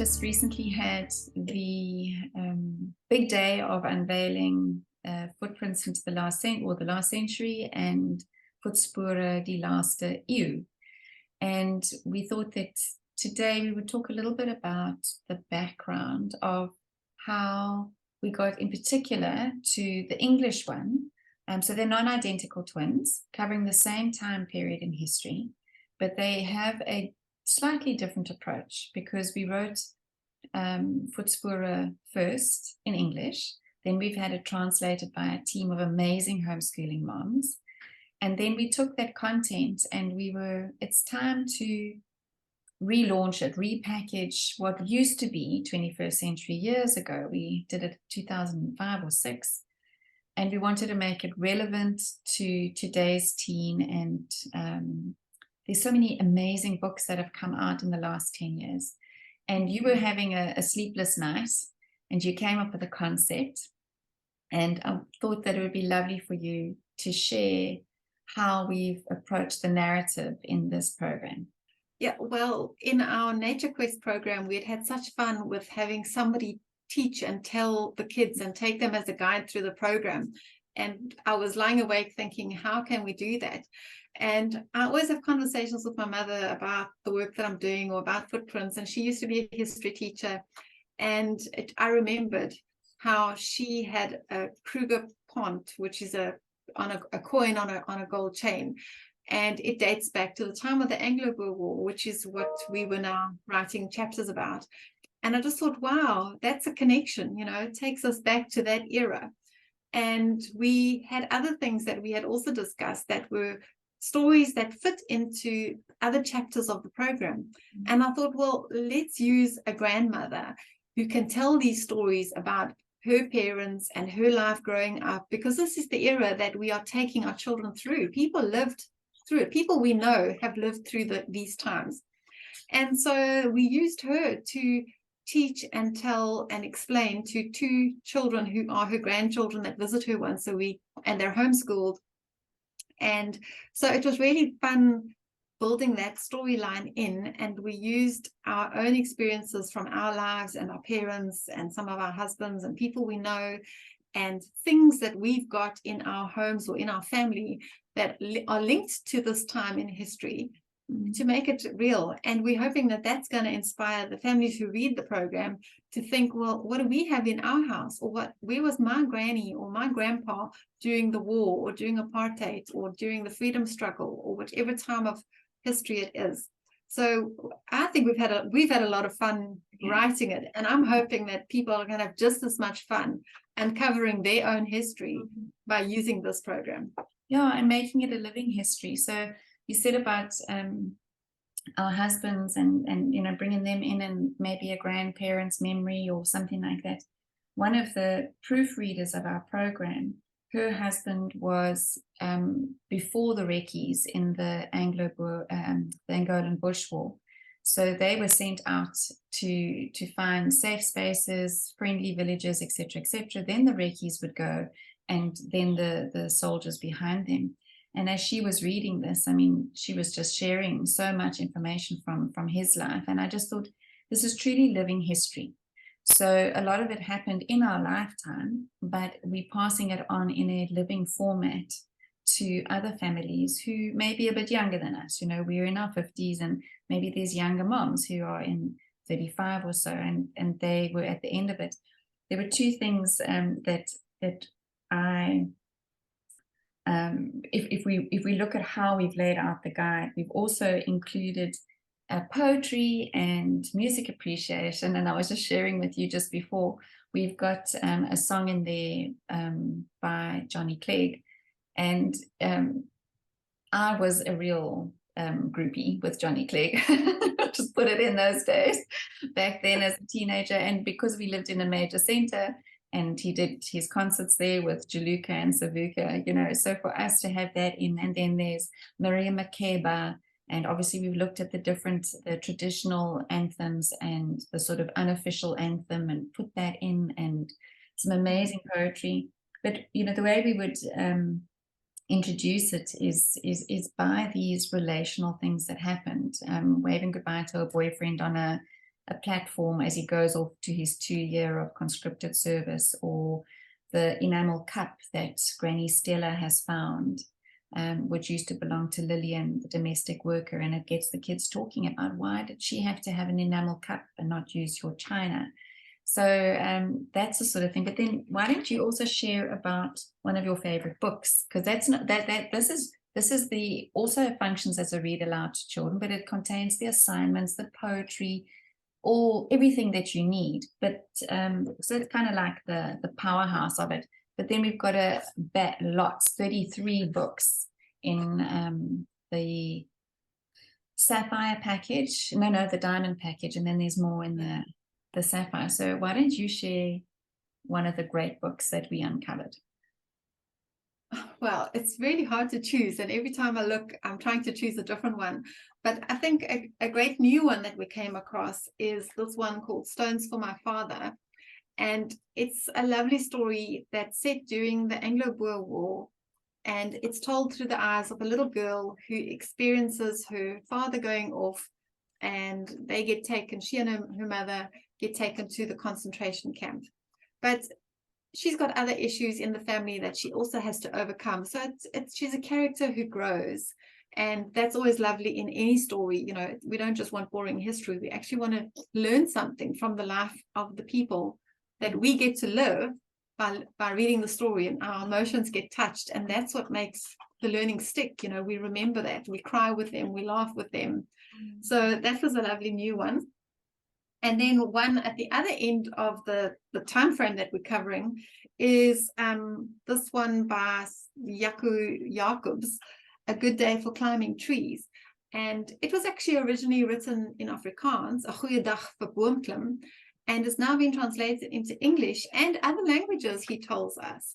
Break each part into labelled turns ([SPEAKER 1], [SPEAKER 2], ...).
[SPEAKER 1] just recently had the big day of unveiling Footprints into the last century and Voetspore die laaste eeuw. And we thought that today we would talk a little bit about the background of how we got in particular to the English one. So they're non-identical twins covering the same time period in history, but they have a slightly different approach because we wrote Voetspore first in English. Then we've had it translated by a team of amazing homeschooling moms. And then we took that content and it's time to relaunch it, repackage what used to be 21st century years ago. We did it 2005 or 6. And we wanted to make it relevant to today's teen. And there's so many amazing books that have come out in the last 10 years. And you were having a sleepless night and you came up with a concept. And I thought that it would be lovely for you to share how we've approached the narrative in this program.
[SPEAKER 2] Yeah, well, in our Nature Quest program, we'd had such fun with having somebody teach and tell the kids and take them as a guide through the program. And I was lying awake thinking, how can we do that? And I always have conversations with my mother about the work that I'm doing or about footprints. And she used to be a history teacher. And I remembered how she had a Kruger pont, which is a coin on a gold chain. And it dates back to the time of the Anglo-Boer War, which is what we were now writing chapters about. And I just thought, wow, that's a connection, it takes us back to that era. And we had other things that we had also discussed that were stories that fit into other chapters of the program. And I thought, well, let's use a grandmother who can tell these stories about her parents and her life growing up, because this is the era that we are taking our children through. People lived through it. People we know have lived through these times. And so we used her to teach and tell and explain to 2 children who are her grandchildren that visit her once a week, and they're homeschooled. And so it was really fun building that storyline in, and we used our own experiences from our lives and our parents and some of our husbands and people we know and things that we've got in our homes or in our family that are linked to this time in history to make it real. And we're hoping that that's going to inspire the families who read the program to think, well, what do we have in our house? Or where was my granny or my grandpa during the war or during apartheid or during the freedom struggle or whatever time of history it is? So I think we've had a lot of fun writing it, and I'm hoping that people are going to have just as much fun uncovering their own history by using this program.
[SPEAKER 1] Yeah, and making it a living history. So you said about our husbands and bringing them in and maybe a grandparent's memory or something like that. One of the proofreaders of our program, her husband was before the Recce's in the Angolan Bush War. So they were sent out to find safe spaces, friendly villages, etc., etc. Then the Recce's would go, and then the soldiers behind them. And as she was reading this, she was just sharing so much information from his life. And I just thought, this is truly living history. So a lot of it happened in our lifetime, but we're passing it on in a living format to other families who may be a bit younger than us. We're in our 50s, and maybe there's younger moms who are in 35 or so, and they were at the end of it. There were 2 things that I... if we look at how we've laid out the guide, we've also included poetry and music appreciation. And I was just sharing with you just before, we've got a song in there by Johnny Clegg. And I was a real groupie with Johnny Clegg. Just put it in those days back then as a teenager. And because we lived in a major center, and he did his concerts there with Jaluka and Savuka, so for us to have that in. And then there's Maria Makeba, and obviously we've looked at the traditional anthems and the sort of unofficial anthem and put that in, and some amazing poetry. But the way we would introduce it is by these relational things that happened. Waving goodbye to a boyfriend on a a platform as he goes off to his 2 year of conscripted service, or the enamel cup that Granny Stella has found, which used to belong to Lillian, the domestic worker, and it gets the kids talking about, why did she have to have an enamel cup and not use your china? So that's the sort of thing. But then why don't you also share about one of your favorite books? Because that's not this is the also functions as a read aloud to children, but it contains the assignments, the poetry, everything that you need. But so it's kind of like the powerhouse of it. But then we've got lots, 33 books in the sapphire package. No, the diamond package, and then there's more in the sapphire. So why don't you share one of the great books that we uncovered?
[SPEAKER 2] Well, it's really hard to choose, and every time I look, I'm trying to choose a different one. But I think a great new one that we came across is this one called Stones for My Father. And it's a lovely story that's set during the Anglo-Boer War. And it's told through the eyes of a little girl who experiences her father going off, and they get taken, she and her mother get taken to the concentration camp. But she's got other issues in the family that she also has to overcome. So she's a character who grows. And that's always lovely in any story. You know, we don't just want boring history. We actually want to learn something from the life of the people that we get to live by reading the story, and our emotions get touched. And that's what makes the learning stick. You know, we remember that. We cry with them. We laugh with them. So that was a lovely new one. And then one at the other end of the time frame that we're covering is this one by Jaco Jacobs, A Good Day for Climbing Trees. And it was actually originally written in Afrikaans, A Goeie Dag vir Boomklim, and has now been translated into English and other languages, he tells us.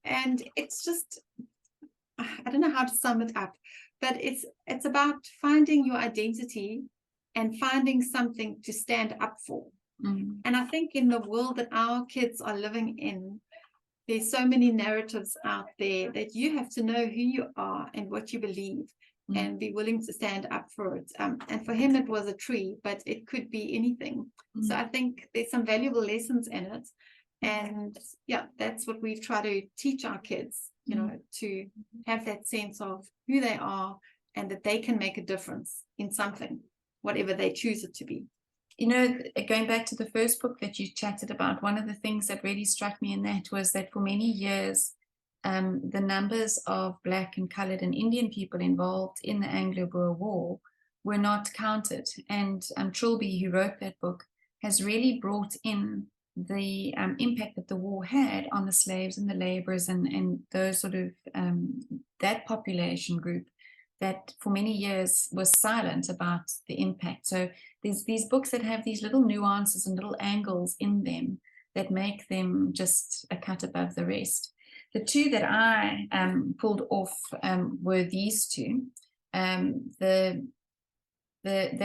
[SPEAKER 2] And it's just, I don't know how to sum it up, but it's about finding your identity and finding something to stand up for. And I think in the world that our kids are living in, there's so many narratives out there that you have to know who you are and what you believe and be willing to stand up for it. And for him, it was a tree, but it could be anything. So I think there's some valuable lessons in it. And yeah, that's what we've tried to teach our kids, you know, to have that sense of who they are and that they can make a difference in something, whatever they choose it to be.
[SPEAKER 1] You know, going back to the first book that you chatted about, one of the things that really struck me in that was that for many years, the numbers of Black and colored and Indian people involved in the Anglo-Boer War were not counted. And Trilby, who wrote that book, has really brought in the impact that the war had on the slaves and the laborers and those sort of, that population group that for many years was silent about the impact. So there's these books that have these little nuances and little angles in them that make them just a cut above the rest. The two that I pulled off were these two. There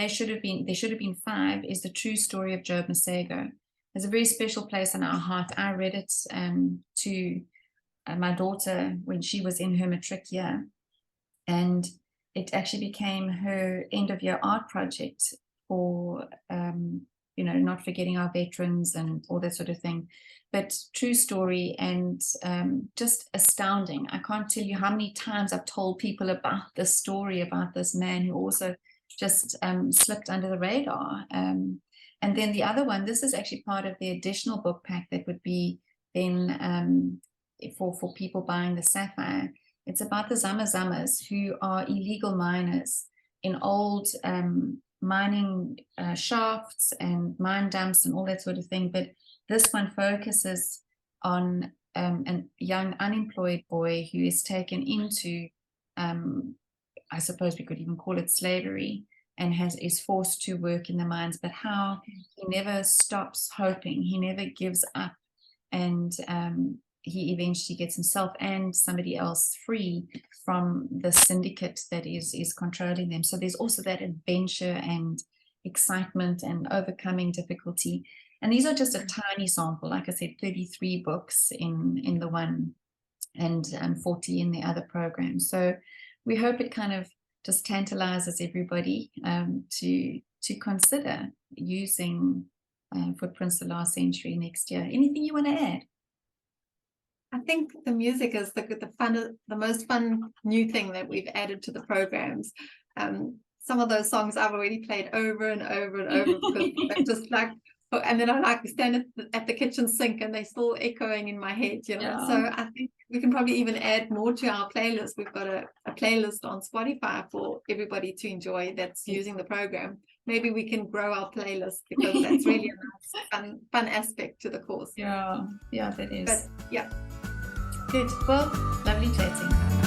[SPEAKER 1] should have been 5 is The True Story of Job Masego. There's a very special place in our heart. I read it to my daughter when she was in her matric year, and it actually became her end of year art project for you know, not forgetting our veterans and all that sort of thing. But true story and just astounding. I can't tell you how many times I've told people about this story about this man who also just slipped under the radar. And then the other one, this is actually part of the additional book pack that would be then for people buying the Sapphire. It's about the Zama-Zamas, who are illegal miners in old mining shafts and mine dumps and all that sort of thing. But this one focuses on a young unemployed boy who is taken into, I suppose we could even call it slavery, and is forced to work in the mines, but how he never stops hoping, he never gives up, and he eventually gets himself and somebody else free from the syndicate that is controlling them. So there's also that adventure and excitement and overcoming difficulty. And these are just a tiny sample, like I said, 33 books in the one and 40 in the other program. So we hope it kind of just tantalizes everybody to to consider using Footprints of the Last Century next year. Anything you want to add?
[SPEAKER 2] I think the music is the most fun new thing that we've added to the programs. Some of those songs I've already played over and over and over because they're just like, and then I like stand at the kitchen sink and they're still echoing in my head, you know.
[SPEAKER 1] Yeah.
[SPEAKER 2] So I think we can probably even add more to our playlist. We've got a playlist on Spotify for everybody to enjoy that's using the program. Maybe we can grow our playlist because that's really a nice, fun aspect to the course.
[SPEAKER 1] Yeah, that is.
[SPEAKER 2] But yeah.
[SPEAKER 1] Good. Well, lovely chatting.